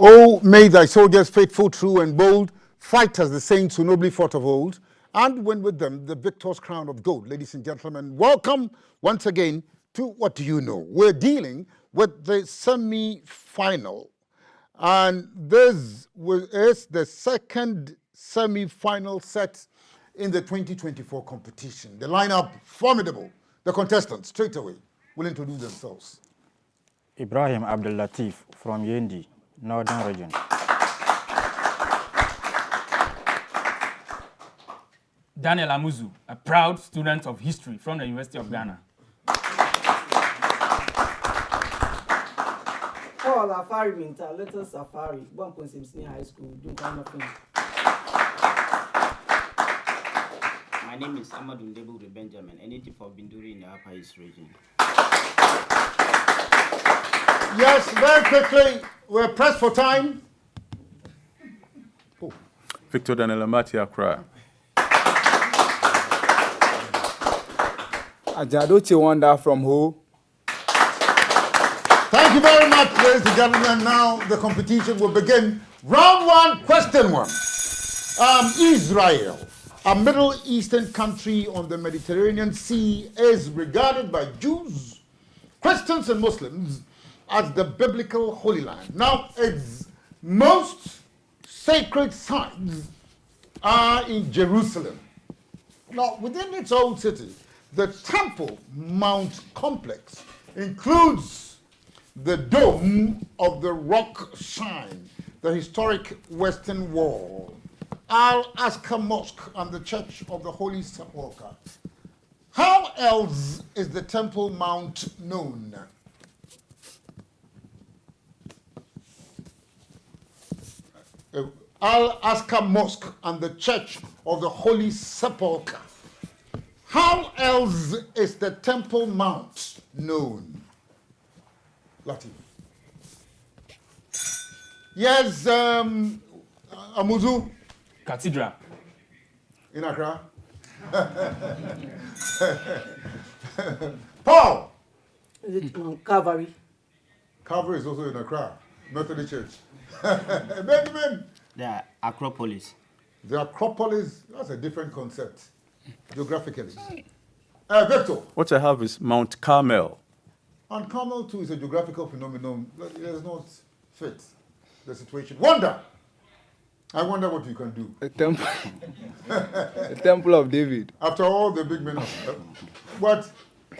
Oh, may thy soldiers, faithful, true, and bold, fight as the saints who nobly fought of old, and win with them the victor's crown of gold. Ladies and gentlemen, welcome once again to What Do You Know? We're dealing with the semi-final, and this is the second semi-final set in the 2024 competition. The lineup, formidable. The contestants, straight away, will introduce themselves. Ibrahim Abdul Latif from Yendi, Northern Region. Daniel Amuzu, a proud student of history from the University of Ghana. Paul Afari Minta, Little Safari, Bumpon Simpson High School, My name is Amadou Ndebu Benjamin, a native of Binduri in the Upper East region. Yes, very quickly, we're pressed for time. Oh. Victor Daniel Amati Accra. Ajadoche Wanda from Ho. Thank you very much, ladies and gentlemen. Now the competition will begin. Round one, question one. Israel, a Middle Eastern country on the Mediterranean Sea, is regarded by Jews, Christians, and Muslims as the biblical Holy Land. Now, its most sacred sites are in Jerusalem. Now, within its own city, the Temple Mount complex includes the Dome of the Rock Shrine, the historic Western Wall, Al-Aqsa Mosque, and the Church of the Holy Sepulchre. How else is the Temple Mount known? Al-Aqsa Mosque and the Church of the Holy Sepulchre. How else is the Temple Mount known? Latif. Yes, Amuzu. Cathedral. In Accra. Paul. Is it Calvary? Calvary is also in Accra. Methodist Church. Benjamin. The Acropolis. The Acropolis, that's a different concept, geographically. Victor. What I have is Mount Carmel. And Carmel, too, is a geographical phenomenon. It does not fit the situation. Wonder. I wonder what you can do. The temple. The Temple of David. After all the big men. But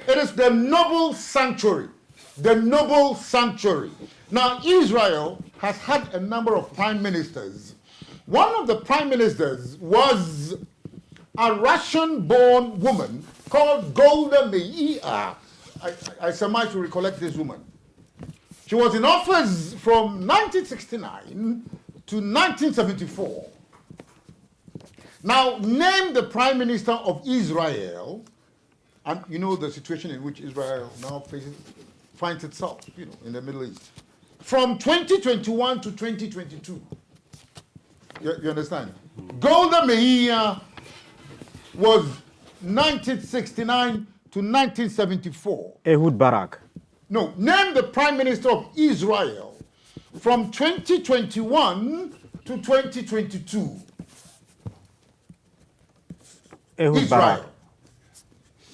it is the noble sanctuary. The noble sanctuary. Now, Israel has had a number of prime ministers. One of the prime ministers was a Russian-born woman called Golda Meir. I surmise you recollect this woman. She was in office from 1969 to 1974. Now, name the prime minister of Israel, and you know the situation in which Israel now finds itself, in the Middle East. From 2021 to 2022. You understand? Golda Meir was 1969 to 1974. Ehud Barak. No, name the prime minister of Israel from 2021 to 2022. Ehud Israel. Barak.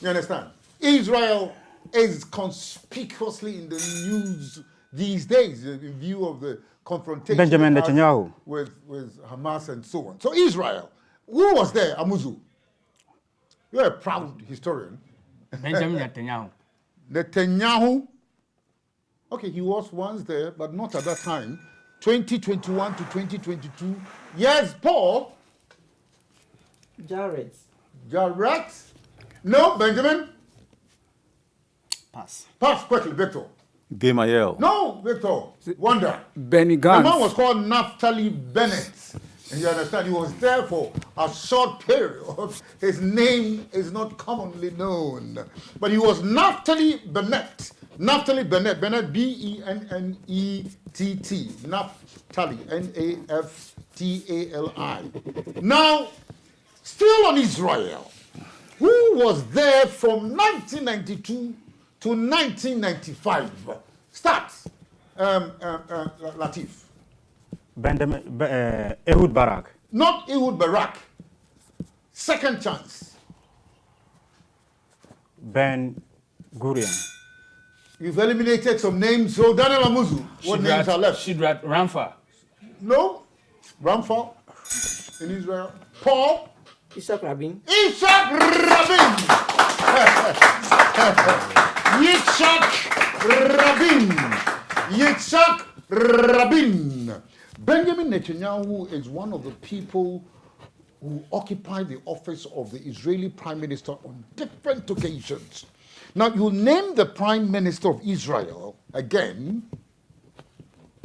You understand? Israel is conspicuously in the news these days in view of the confrontation Benjamin it has Netanyahu. with Hamas and so on. So Israel, who was there? Amuzu. You're a proud historian. Benjamin Netanyahu. Netanyahu. Okay, he was once there, but not at that time. 2021 to 2022. Yes, Paul. Jared. Jared. No, Benjamin. Pass. Pass quickly, Victor. Gemayel. No, Victor. Wonder. Benny The man Gantz. was called Naphtali Bennett. And you understand, he was there for a short period. His name is not commonly known. But he was Naphtali Bennett. Naphtali Bennett. Bennett, B-E-N-N-E-T-T. Naphtali, N-A-F-T-A-L-I. Now, still on Israel, who was there from 1992 to 1995? Start, Latif. Ehud Barak. Not Ehud Barak. Second chance. Ben Gurion. You've eliminated some names. So Daniel Amuzu, what names are left? Shidrat Ramphal. No. Ramphal in Israel. Paul. Ishak Rabin. Ishak Rabin. Yitzhak Rabin. Yitzhak Rabin. Benjamin Netanyahu is one of the people who occupied the office of the Israeli Prime Minister on different occasions. Now, you name the Prime Minister of Israel again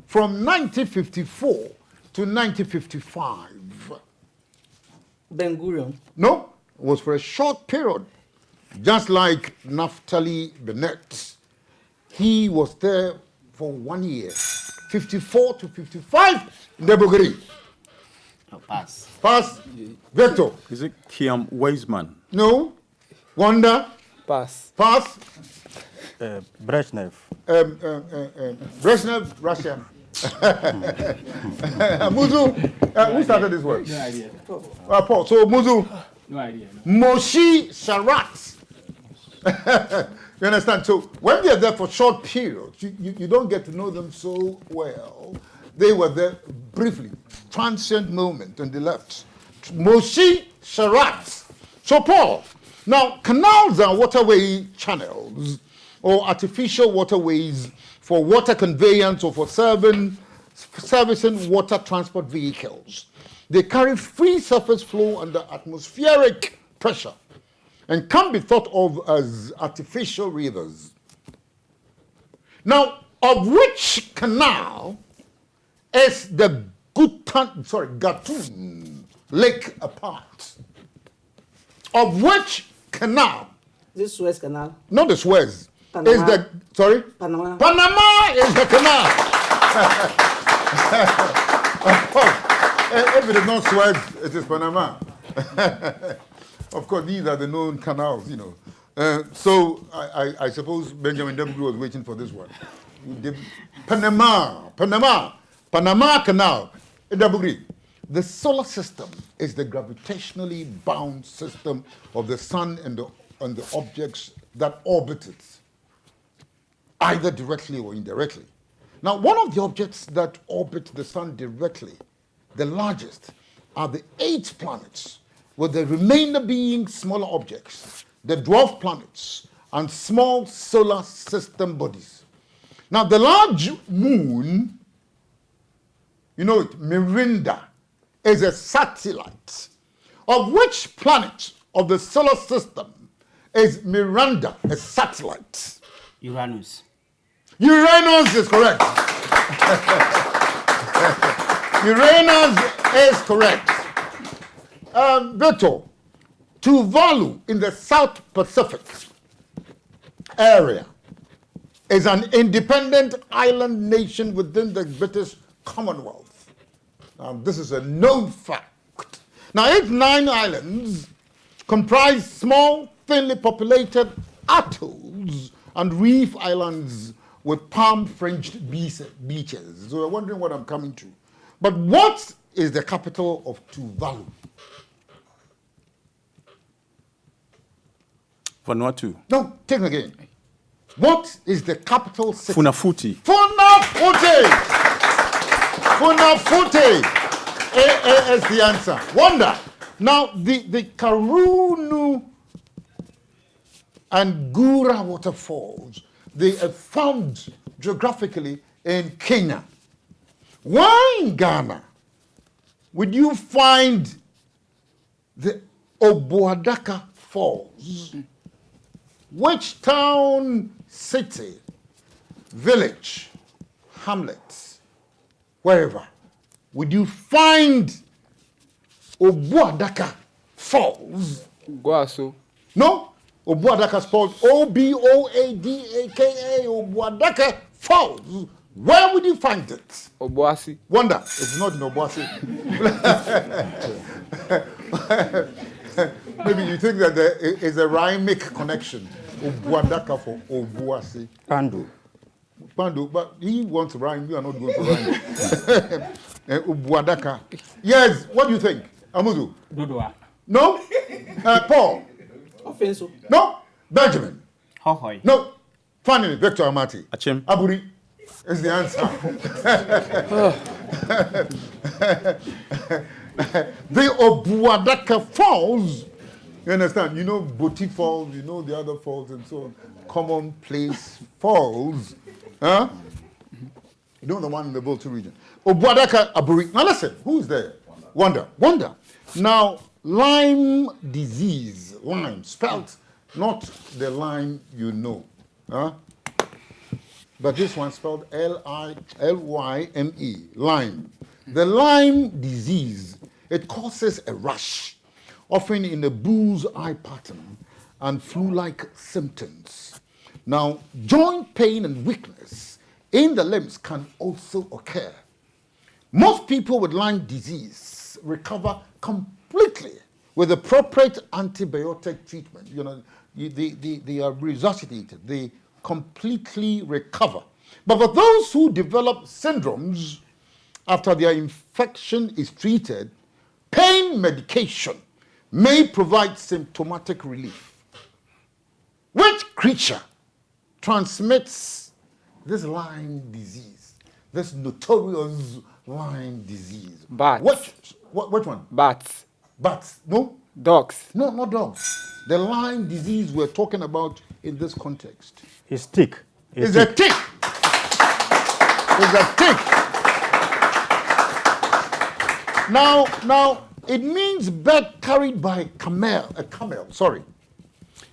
from 1954 to 1955. Ben Gurion. No, it was for a short period. Just like Naphtali Bennett. He was there for 1 year. 54 to 55, Nebogari. No, pass. Pass, Victor. Is it Kiam Weizmann? No. Wanda. Pass. Pass. Brezhnev. Brezhnev, Russia. Muzu. Who started this work? No idea. Paul. So Muzu. No idea. No. Moshe Sharat. You understand? So when they're there for short periods, you don't get to know them so well. They were there briefly, transient moment, and they left. Moshe Sharat. So Paul, now canals are waterway channels or artificial waterways for water conveyance or for servicing water transport vehicles. They carry free surface flow under atmospheric pressure and can be thought of as artificial rivers. Now, of which canal is the Gatun Lake a part? Of which canal? This Suez Canal. Not the Suez. Panama. Is the, sorry? Panama. Panama is the canal. Of course. If it is not Suez, it is Panama. Of course, these are the known canals, you know. So I suppose Benjamin W. was waiting for this one. Panama Canal. The solar system is the gravitationally bound system of the sun and the objects that orbit it, either directly or indirectly. Now, one of the objects that orbit the sun directly, the largest, are the 8 planets, with the remainder being smaller objects, the dwarf planets, and small solar system bodies. Now, the large moon, you know it, Mirinda, is a satellite. Of which planet of the solar system is Miranda a satellite? Uranus. Uranus is correct. Uranus is correct. Victor, Tuvalu in the South Pacific area is an independent island nation within the British Commonwealth. This is a known fact. Now, its 9 islands comprise small, thinly populated atolls and reef islands with palm-fringed beaches. So you're wondering what I'm coming to. But what is the capital of Tuvalu? Vanuatu. No, take it again. What is the capital city? Funafuti. Funafuti! Funafuti! A is the answer. Wonder. Now, the Karunu and Gura waterfalls, they are found geographically in Kenya. Why in Ghana would you find the Obuadaka Falls? Which town, city, village, hamlet, wherever, would you find Obuadaka Falls? Guaso. No, Obuadaka Falls, Oboadaka, Obuadaka Falls. Where would you find it? Obuasi. Wonder, it's not in Obuasi. Maybe you think that there is a rhymic connection. Obuadaka for Obuasi. Pandu. Pandu, but he wants to rhyme. You are not going to rhyme. Obuadaka. Yes, what do you think? Amuzu? Dodoa. No? Paul? Offensive. No? Benjamin? Hohoi. No? Finally, Victor Amati. Achim. Aburi is the answer. The Obuadaka Falls, you understand? You know Boti Falls, you know the other falls and so on. Commonplace falls. Huh? You know the one in the Volta region. Obuadaka Aburi. Now listen, who's there? Wonder. Wonder. Now, Lyme disease, Lyme, spelt not the Lyme you know. Huh? But this one spelled Lyme, Lyme. The Lyme disease, it causes a rash, often in a bull's eye pattern and flu-like symptoms. Now, joint pain and weakness in the limbs can also occur. Most people with Lyme disease recover completely with appropriate antibiotic treatment. You know, they are resuscitated. They completely recover. But for those who develop syndromes after their infection is treated, pain medication may provide symptomatic relief. Which creature transmits this Lyme disease, this notorious Lyme disease? Bats. Which one? Bats. Bats. No? Dogs. No, not dogs. The Lyme disease we're talking about in this context. It's tick. It's a tick. It's a tick. Now, it means bird carried by a camel, sorry.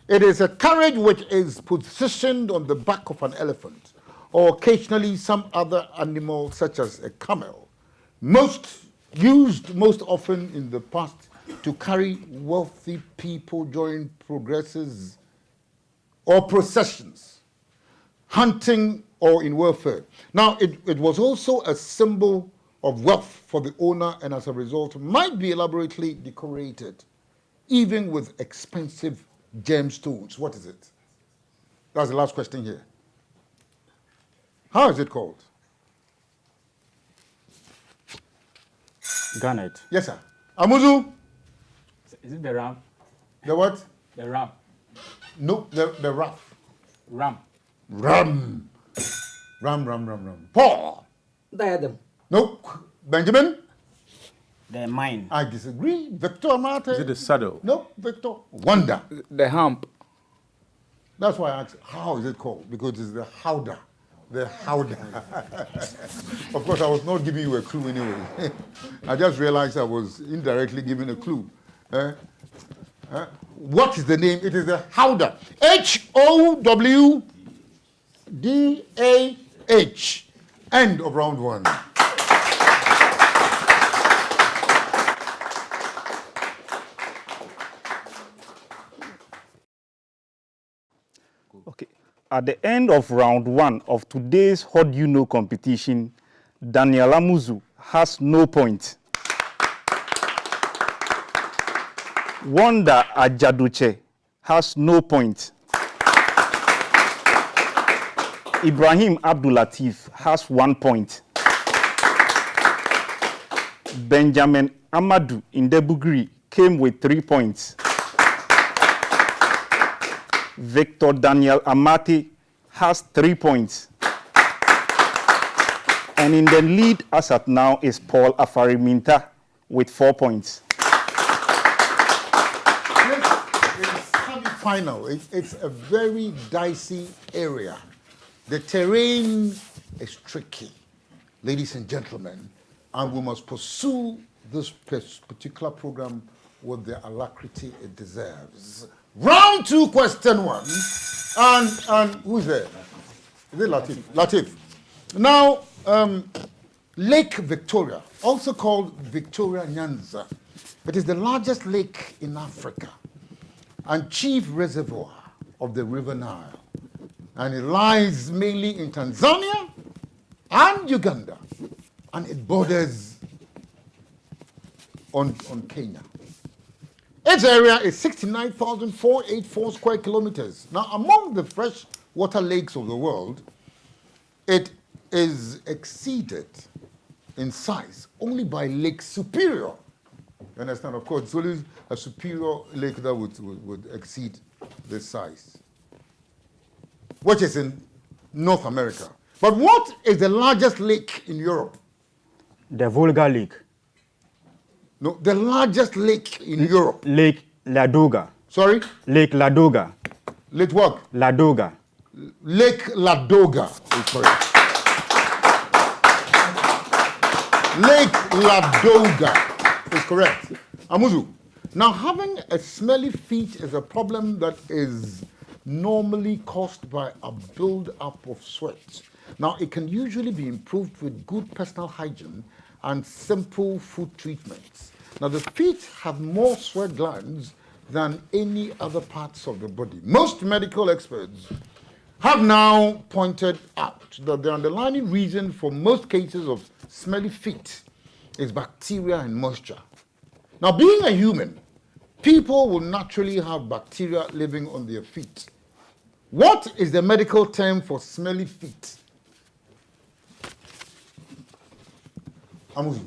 It is a carriage which is positioned on the back of an elephant, or occasionally some other animal such as a camel. Most often in the past to carry wealthy people during progresses or processions, hunting or in welfare. Now, it was also a symbol of wealth for the owner, and as a result, might be elaborately decorated, even with expensive gemstones. What is it? That's the last question here. How is it called? Garnet. Yes, sir. Amuzu? Is it the ram? The what? The ram. No, the rough. Ram. Ram. Paul? Diadem. No. Benjamin? The mine. I disagree. Victor Amate? Is it the saddle? No, Victor. Wonder. The hump. That's why I asked, how is it called? Because it's the howdah. The howdah. Of course, I was not giving you a clue anyway. I just realized I was indirectly giving a clue. What is the name? It is the howdah. Howdah. End of round one. Okay. At the end of round one of today's What Do You Know competition, Daniel Amuzu has no point. Wanda Ajaduche has no point. Ibrahim Abdulatif has 1 point. Benjamin Amadou Indebugri came with 3 points. Victor Daniel Amati has 3 points. And in the lead as at now is Paul Afari-Minta with 4 points. It's semi-final. It's a very dicey area. The terrain is tricky, ladies and gentlemen, and we must pursue this particular program with the alacrity it deserves. Round 2, question 1. And who's there? Is it Latif? Latif. Now, Lake Victoria, also called Victoria Nyanza, it is the largest lake in Africa and chief reservoir of the River Nile. And it lies mainly in Tanzania and Uganda, and it borders on Kenya. Its area is 69,484 square kilometers. Now, among the freshwater lakes of the world, it is exceeded in size only by Lake Superior. You understand? Of course, it's only a superior lake that would exceed this size, which is in North America. But what is the largest lake in Europe? The Volga Lake. No, the largest lake in Europe. Lake Ladoga. Sorry? Lake Ladoga. Lake what? Ladoga. Lake Ladoga is correct. Lake Ladoga is correct. Amuzu, now having a smelly feet is a problem that is normally caused by a build-up of sweat. Now, it can usually be improved with good personal hygiene and simple food treatments. Now, the feet have more sweat glands than any other parts of the body. Most medical experts have now pointed out that the underlying reason for most cases of smelly feet is bacteria and moisture. Now, being a human, people will naturally have bacteria living on their feet. What is the medical term for smelly feet? Amuzu.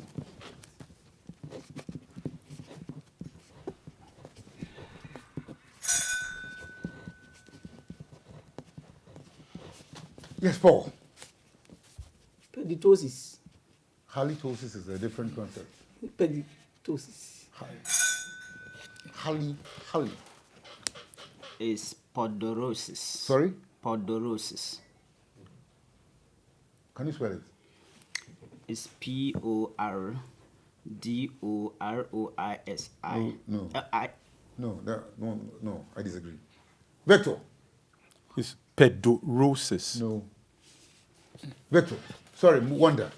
Yes, Paul. Peditosis. Halitosis is a different concept. Peditosis. Hali. Is podorosis. Sorry? Podorosis. Can you spell it? Is P-O-R-D-O-R-O-I-S-I. No. I. No, I disagree. Victor? It's pedorosis. No. Victor? Sorry, Wanda.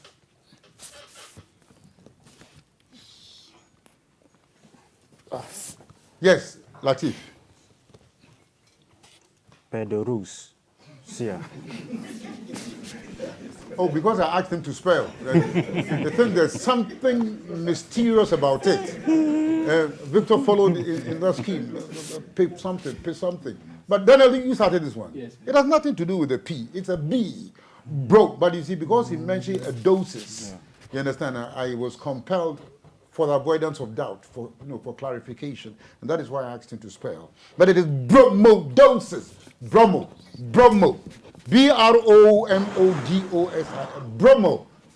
Yes, Latif. Pedorus. Yeah. Oh, because I asked him to spell. They think there's something mysterious about it. Victor followed in that scheme. Pay something. But Daniel, you started this one. Yes. It has nothing to do with the P. It's a B. Broke. But you see, because he mentioned a doses, you understand, I was compelled for the avoidance of doubt, for clarification. And that is why I asked him to spell. But it is bromodoses. Bromo. B-R-O-M-O-D-O-S-I.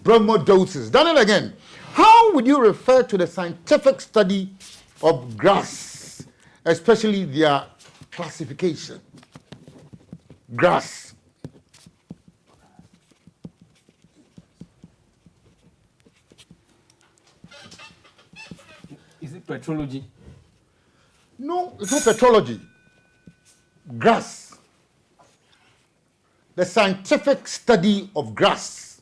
Bromodoses. Daniel again. How would you refer to the scientific study of grass, especially their classification? Grass. Is it petrology? No, it's not petrology. Grass. The scientific study of grass.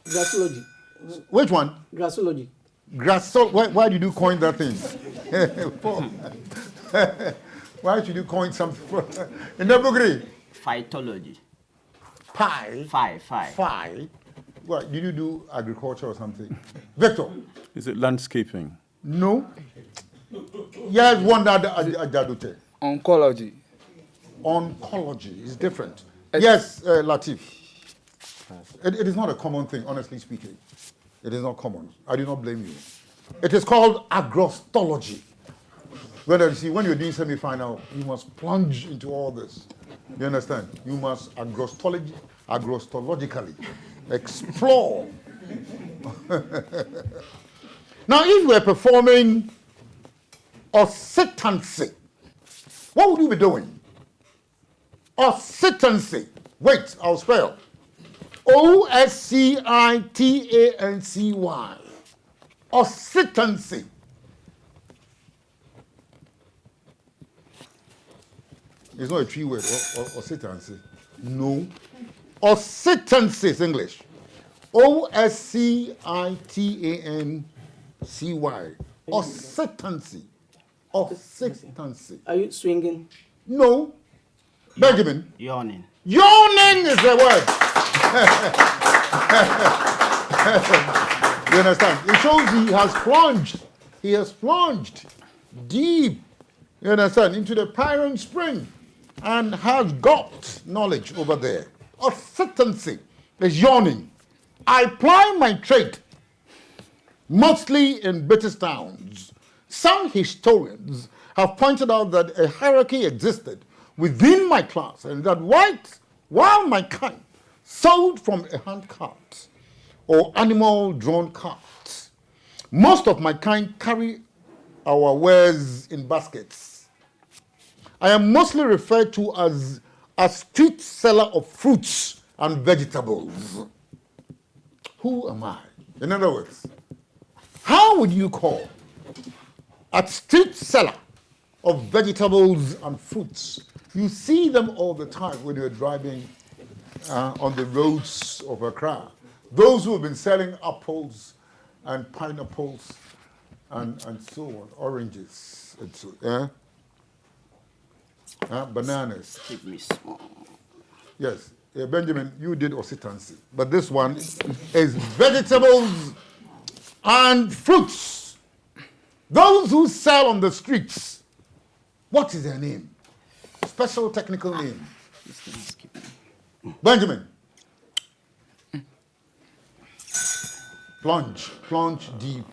Grassology. Which one? Grassology. Why did you coin that thing? Why should you coin something? In the degree? Phytology. Pie. Phi. What, did you do agriculture or something? Victor? Is it landscaping? No. Yes, one that Adadute. Oncology. Oncology is different. Yes, Latif. It is not a common thing, honestly speaking. It is not common. I do not blame you. It is called agrostology. When you're doing semi-final, you must plunge into all this. You understand? You must agrostologically explore. Now, if we're performing occitancy, what would you be doing? Occitancy. Wait, I'll spell. Oscitancy. Occitancy. It's not a tree word, occitancy. No. Occitancy is English. Oscitancy. Occitancy. Occitancy. Are you swinging? No. Benjamin. Yawning. Yawning is the word. You understand? It shows he has plunged. He has plunged deep, you understand, into the Pyrenean spring and has got knowledge over there. Occitancy is yawning. I ply my trade mostly in British towns. Some historians have pointed out that a hierarchy existed within my class and that while my kind sold from a hand cart or animal-drawn cart, most of my kind carry our wares in baskets. I am mostly referred to as a street seller of fruits and vegetables. Who am I? In other words, how would you call a street seller of vegetables and fruits? You see them all the time when you're driving on the roads of Accra. Those who have been selling apples and pineapples and so on, oranges, and so, bananas. Give me small. Yes, Benjamin, you did occitancy, but this one is vegetables and fruits. Those who sell on the streets, what is their name? Special technical name. Benjamin. Plunge deep.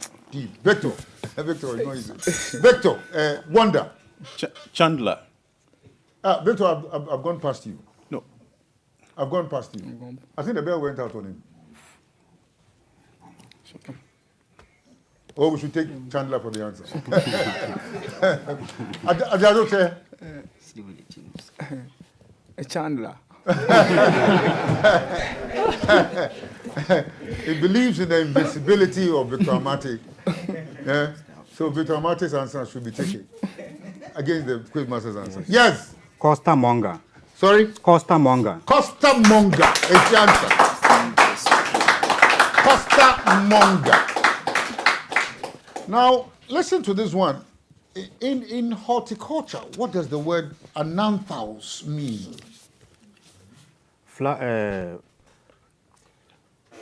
Victor. Victor is not easy. Victor, Wonder. Chandler. Victor, I've gone past you. No. I've gone past you. I think the bell went out on him. Or we should take Chandler for the answer. Ajadote. See what it is. A Chandler. He believes in the invisibility of Victor Amati. Yeah? So Victor Amati's answer should be taken against the Quizmaster's answer. Yes. Costa Monga. Sorry? Costa Monga. Costa Monga is the answer. Costa Monga. Now, listen to this one. In horticulture, what does the word ananthaus mean?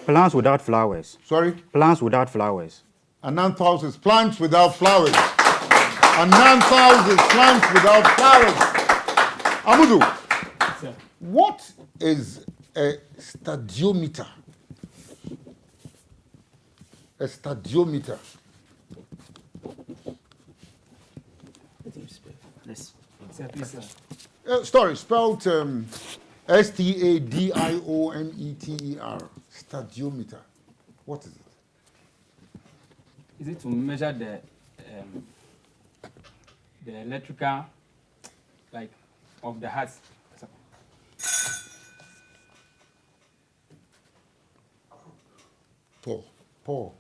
Plants without flowers. Sorry? Plants without flowers. Ananthaus is plants without flowers. Ananthaus is plants without flowers. Amudu, Sir. what is a stadiometer? A stadiometer. Let's Sir, please, sir. Sorry, spelled Stadiometer. Stadiometer. What is it? Is it to measure the electrical, like, of the heart? Paul.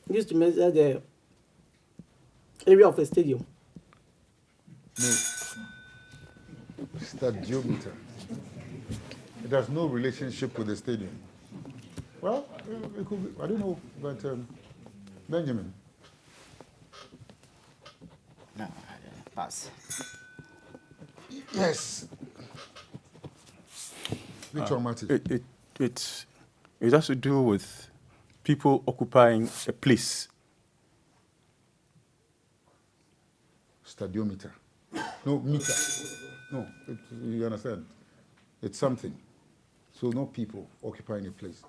Used to measure the area of a stadium. No. Stadiometer. It has no relationship with the stadium. Well, it could be, I don't know, but Benjamin. no, pass. Yes. Victor Martin. It has to do with people occupying a place. Stadiometer. No, meter. No, you understand? It's something. So not people occupying a place.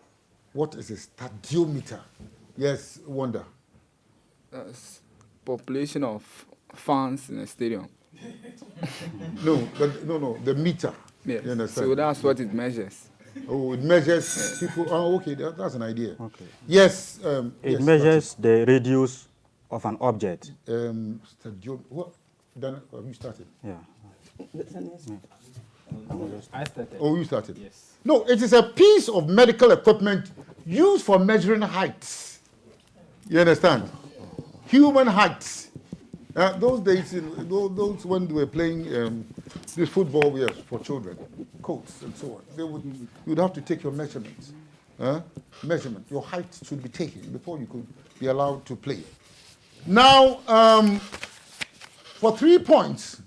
What is a stadiometer? Yes, Wonder. Population of fans in a stadium. No, no, the meter. Yes. You understand? So that's what it measures. Oh, it measures people. Oh, okay, that's an idea. Okay. Yes. It yes, measures the radius of an object. Mr. Joe, what? Done, have you started? Yeah. I started. Oh, you started? Yes. No, it is a piece of medical equipment used for measuring heights. You understand? Human heights. Those days, those when they were playing this football, yes, for children, coats and so on, you would have to take your measurements. Measurement, your height should be taken before you could be allowed to play. Now, for 3 points,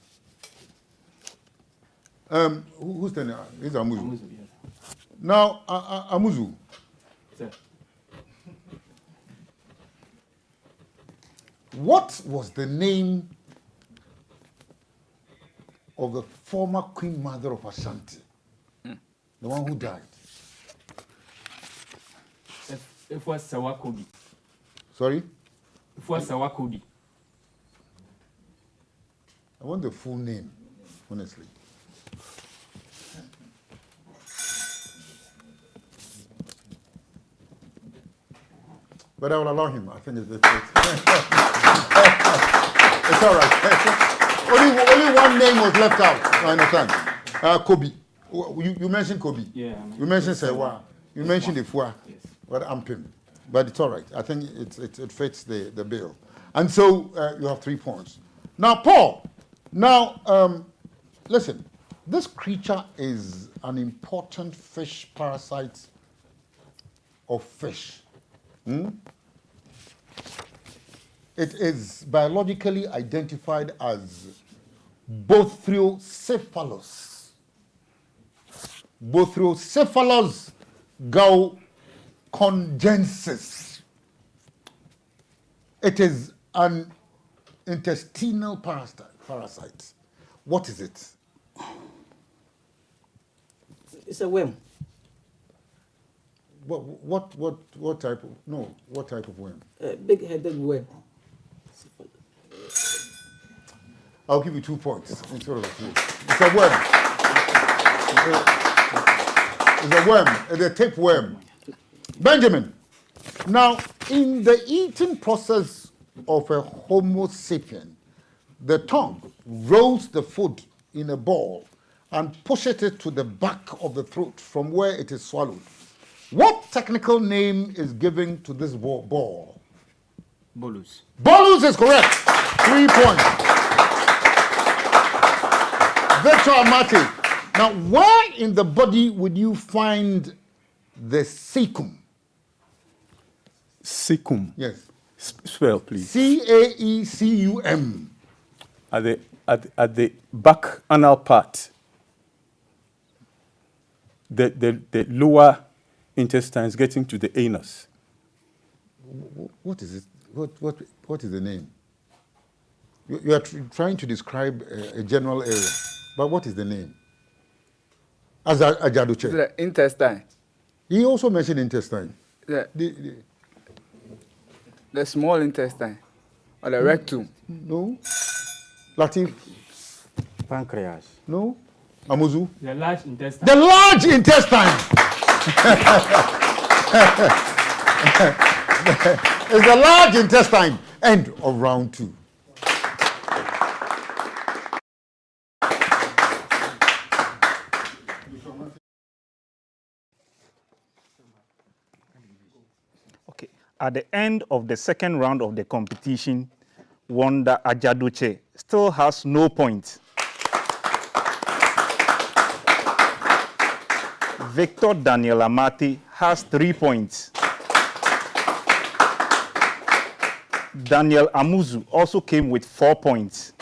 who's the name? It's Amuzu. Amuzu, yes. Now, Amuzu, Sir. what was the name of the former Queen Mother of Ashanti? The one who died. It was Sawakobi. Sorry? It was Sawakobi. I want the full name, honestly. But I will allow him. I think it's it's all right. Only one name was left out. I understand. Kobe. You mentioned Kobe. Yeah. You mentioned Sewa. You mentioned Ifua. Yes. But Ampim. But it's all right. I think it fits the bill. And so you have 3 points. Now, Paul. Now, listen. This creature is an important fish parasite of fish. It is biologically identified as Bothrocephalus. Bothrocephalus gaucongensis. It is an intestinal parasite. What is it? It's a worm. What type of what type of worm? A big-headed worm. I'll give you 2 points instead of 3. It's a worm. It's a worm. It's a tapeworm. Benjamin. Now, in the eating process of a Homo sapien, the tongue rolls the food in a ball and pushes it to the back of the throat from where it is swallowed. What technical name is given to this ball? Bolus. Bolus is correct. 3 points. Victor Amati. Now, where in the body would you find the cecum? Cecum. Yes. Spell, please. Caecum. At the back anal part. The lower intestines getting to the anus. What is it? What is the name? You are trying to describe a general area, but what is the name? As Ajaduche. The intestine. He also mentioned intestine. The small intestine. Or the rectum. No. Latif. Pancreas. No. Amuzu. The large intestine. The large intestine. It's the large intestine. End of round 2. Okay. At the end of the second round of the competition, Wanda Ajaduche still has no points. Victor Daniel Amati has 3 points. Daniel Amuzu also came with 4 points.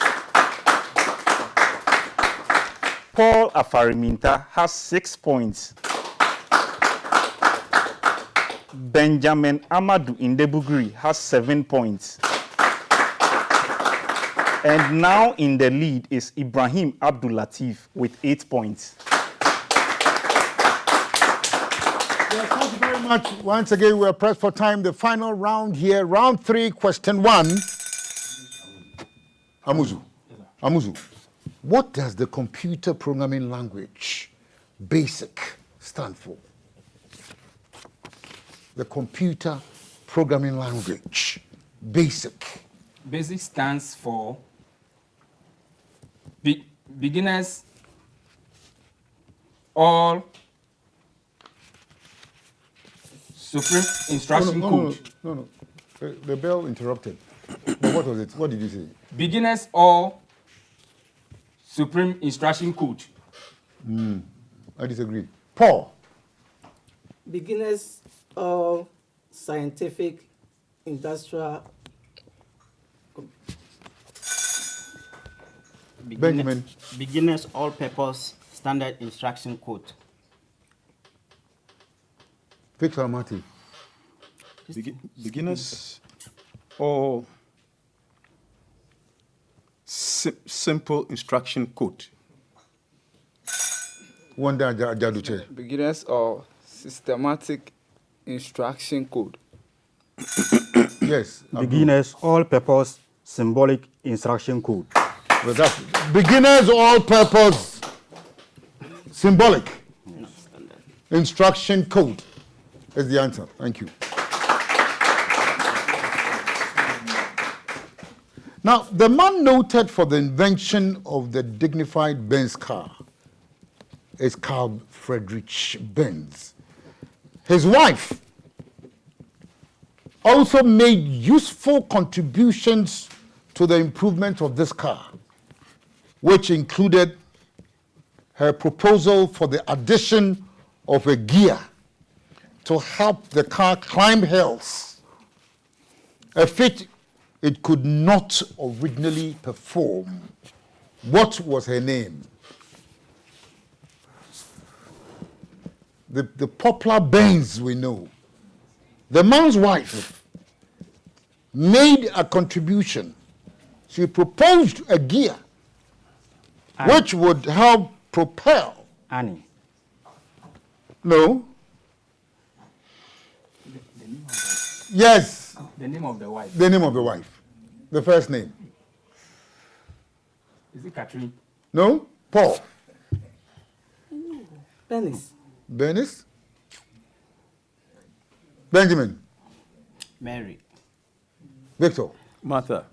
Paul Afariminta has 6 points. Benjamin Amadou Indebugri has 7 points. And now in the lead is Ibrahim Abdul Latif with 8 points. Thank you very much. Once again, we're pressed for time. The final round here, round 3, question 1. Amuzu, what does the computer programming language BASIC stand for? The computer programming language BASIC. BASIC stands for Beginners All Supreme Instruction Code. No. The bell interrupted. But what was it? What did you say? Beginners All Supreme Instruction Code. I disagree. Paul. Beginners of scientific industrial. Benjamin. Beginners all-purpose standard instruction code. Victor Amati. Beginners or simple instruction code. Wanda Jaduche. Beginners or systematic instruction code. Yes. Beginners all-purpose symbolic instruction code. Well, that's beginners all-purpose symbolic instruction code is the answer. Thank you. Now, the man noted for the invention of the dignified Benz car is Carl Friedrich Benz. His wife also made useful contributions to the improvement of this car, which included her proposal for the addition of a gear to help the car climb hills, a feat it could not originally perform. What was her name? The popular Benz we know. The man's wife made a contribution. She proposed a gear which would help propel. Annie. No. Yes. The name of the wife. The name of the wife. The first name. Is it Catherine? No. Paul. Penis. Bernice. Benjamin. Mary. Victor. Martha.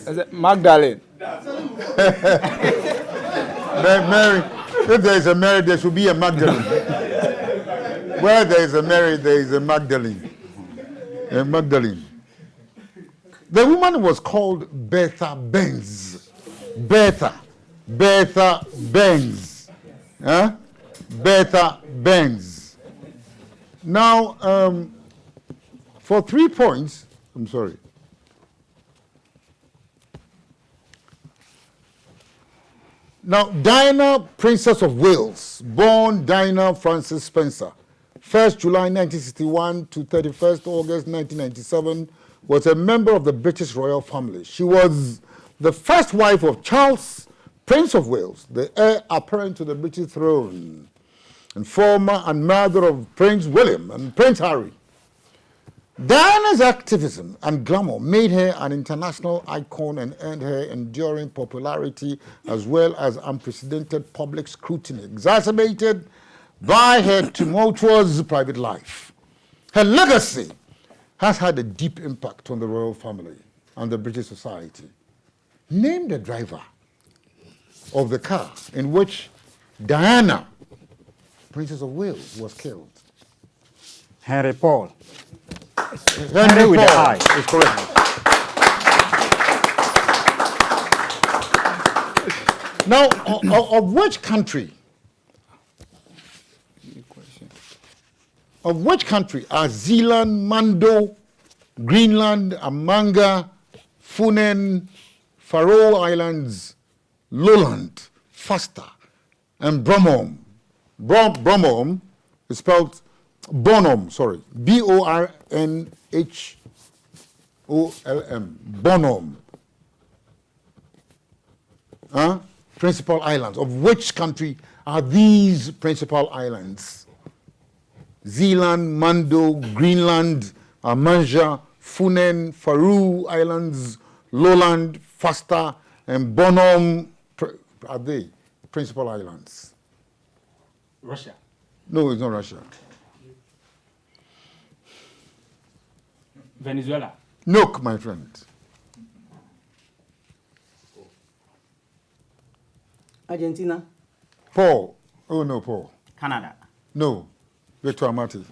Is it Magdalene? Mary. If there is a Mary, there should be a Magdalene. Where there is a Mary, there is a Magdalene. A Magdalene. The woman was called Bertha Benz. Bertha Benz. Huh? Bertha Benz. Now, for 3 points, I'm sorry. Now, Diana, Princess of Wales, born Diana Frances Spencer, 1st July 1961 to 31st August 1997, was a member of the British royal family. She was the first wife of Charles, Prince of Wales, the heir apparent to the British throne, and former and mother of Prince William and Prince Harry. Diana's activism and glamour made her an international icon and earned her enduring popularity as well as unprecedented public scrutiny, exacerbated by her tumultuous private life. Her legacy has had a deep impact on the royal family and the British society. Name the driver of the car in which Diana, Princess of Wales, was killed. Henry Paul. Henry with the Paul I. is correct. Now, of which country? Of which country are Zealand, Mando, Greenland, Amanga, Funen, Faroe Islands, Lowland, Falster, and Bornholm? Bornholm is spelled Bornholm, sorry, Bornholm, Bornholm. Huh? principal islands. Of which country are these principal islands? Zealand, Mando, Greenland, Armanja, Funen, Faroe Islands, Lowland, Fasta, and Bonhomme. Are they principal islands? Russia. No, it's not Russia. Venezuela. Nook, my friend. Argentina. Paul. Oh, no, Paul. Canada. No. Victor Amati.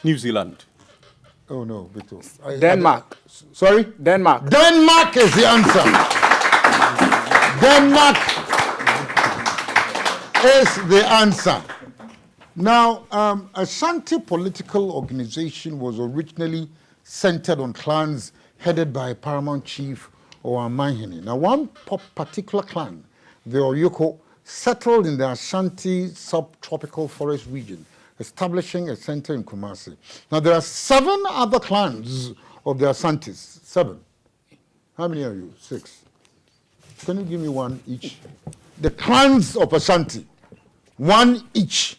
New Zealand. Oh, no, Victor. Denmark. Sorry? Denmark. Denmark is the answer. Denmark is the answer. Now, Ashanti political organization was originally centered on clans headed by paramount chief Oamahene. Now, one particular clan, the Oyoko, settled in the Ashanti subtropical forest region, establishing a center in Kumasi. Now, there are 7 other clans of the Asantis. 7. How many are you? 6. Can you give me one each? The clans of Ashanti. 1 each.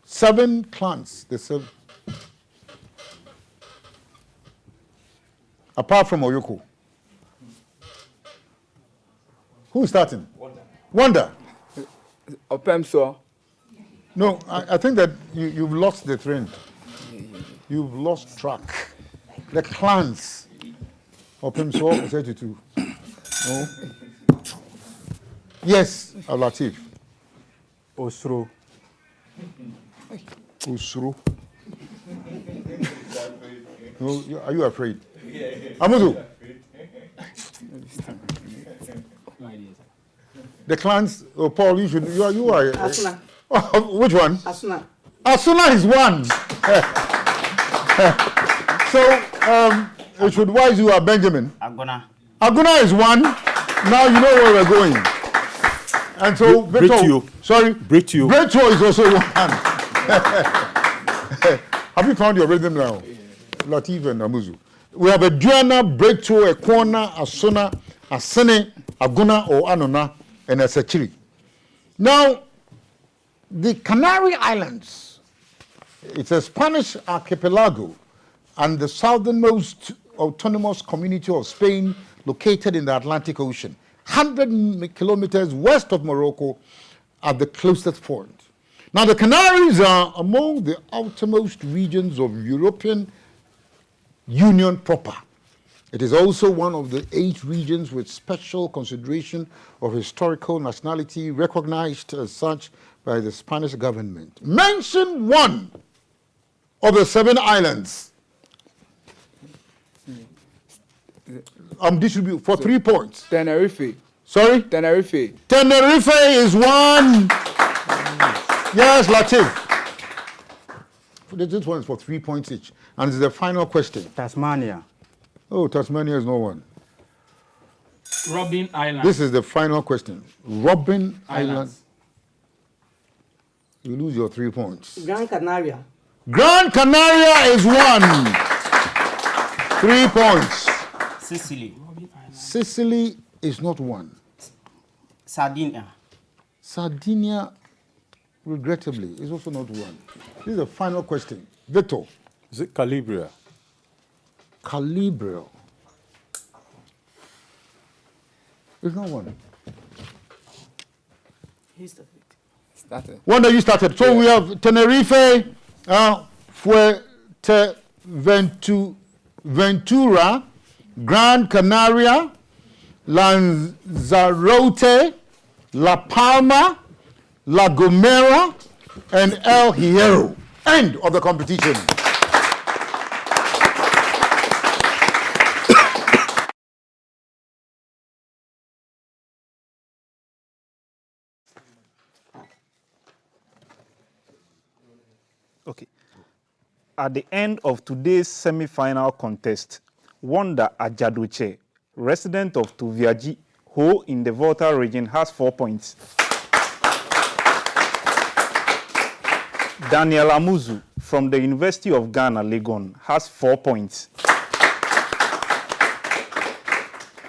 7 clans. The 7. Apart from Oyoko. Who's starting? Wonder. Opemso. No, I think that you've lost the trend. You've lost track. The clans. Opemso, 32. No? Yes, Latif. Osro. Usru. No, are you afraid? Amudu. The clans. Oh, Paul, you should. You are. Asuna. Oh, which one? Asuna. Asuna is one. So it should wise you are Benjamin. Agona. Aguna is one. Now you know where we're going. And so Bretio. Sorry. Bretio. Bretio is also one. Have you found your rhythm now? Latif and Amuzu. We have a Duana, Bretio, a Kwana, Asuna, Asene, Aguna or Anona, and a Sechiri. Now, the Canary Islands, it's a Spanish archipelago and the southernmost autonomous community of Spain located in the Atlantic Ocean, 100 kilometers west of Morocco at the closest point. Now, the Canaries are among the outermost regions of European Union proper. It is also one of the 8 regions with special consideration of historical nationality recognized as such by the Spanish government. Mention one of the 7 islands. Distribute for 3 points. Tenerife. Sorry? Tenerife. Tenerife is one. Yes, Latif. This one is for 3 points each. And this is the final question. Tasmania. Oh, Tasmania is no one. Robben Island. This is the final question. Robben Island. Islands. You lose your 3 points. Gran Canaria. Gran Canaria is one. 3 points. Sicily. Sicily is not one. Sardinia. Sardinia, regrettably, is also not one. This is the final question. Victor. Is it Calabria? Calabria. It's not one. He started. Started. One that you started. So we have Tenerife, Fuerteventura, Gran Canaria, Lanzarote, La Palma, La Gomera, and El Hierro. End of the competition. Okay. At the end of today's semi-final contest, Wanda Ajadoche, resident of Tuviaji, Ho in the Volta region, has 4 points. Daniel Amuzu from the University of Ghana, Legon, has 4 points.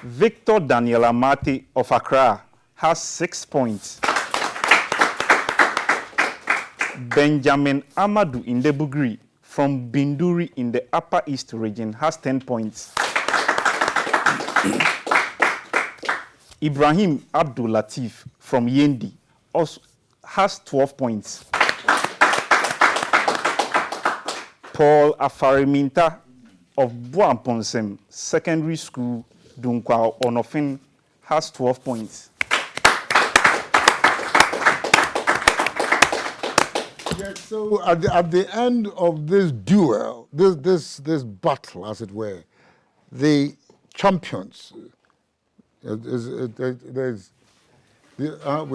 Victor Daniel Amate of Accra has 6 points. Benjamin Amadou Indebugri from Binduri in the Upper East region has 10 points. Ibrahim Abdul Latif from Yendi also has 12 points. Paul Afariminta of Buamponsem Secondary School, Dunkwa Onofin, has 12 points. Yes, so at the end of this duel, this battle, as it were, the champions, we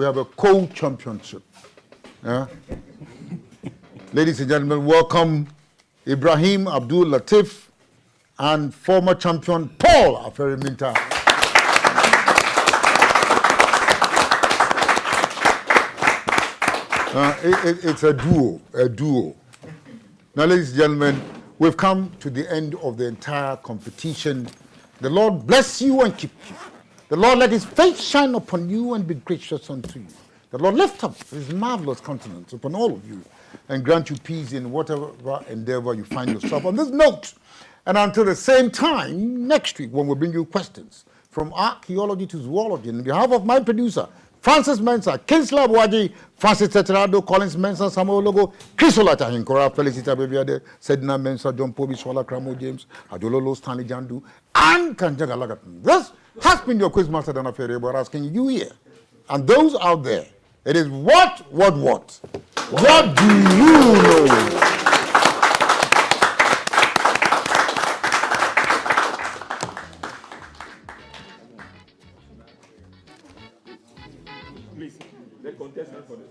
have a co-championship. Yeah? Ladies and gentlemen, welcome Ibrahim Abdul Latif and former champion Paul Aferiminta. It's a duo. Now, ladies and gentlemen, we've come to the end of the entire competition. The Lord bless you and keep you. The Lord let his face shine upon you and be gracious unto you. The Lord lift up his marvelous countenance upon all of you and grant you peace in whatever endeavor you find yourself on this note. And until the same time, next week, when we bring you questions from archaeology to zoology, on behalf of my producer, Francis Mensah, Kinsler Bwaji, Francis Tetrado, Collins Mensah, Samuel Logo, Chris Olata Hinkora, Felicita Bebiade, Sedna Mensah, John Pobi, Sola Kramo James, Adololo, Stanley Jandu, and Kanjaga Lagatan. This has been your Quizmaster Dana Ferre, but asking you here, and those out there, it is what? What do you know? Please, the contestant for this.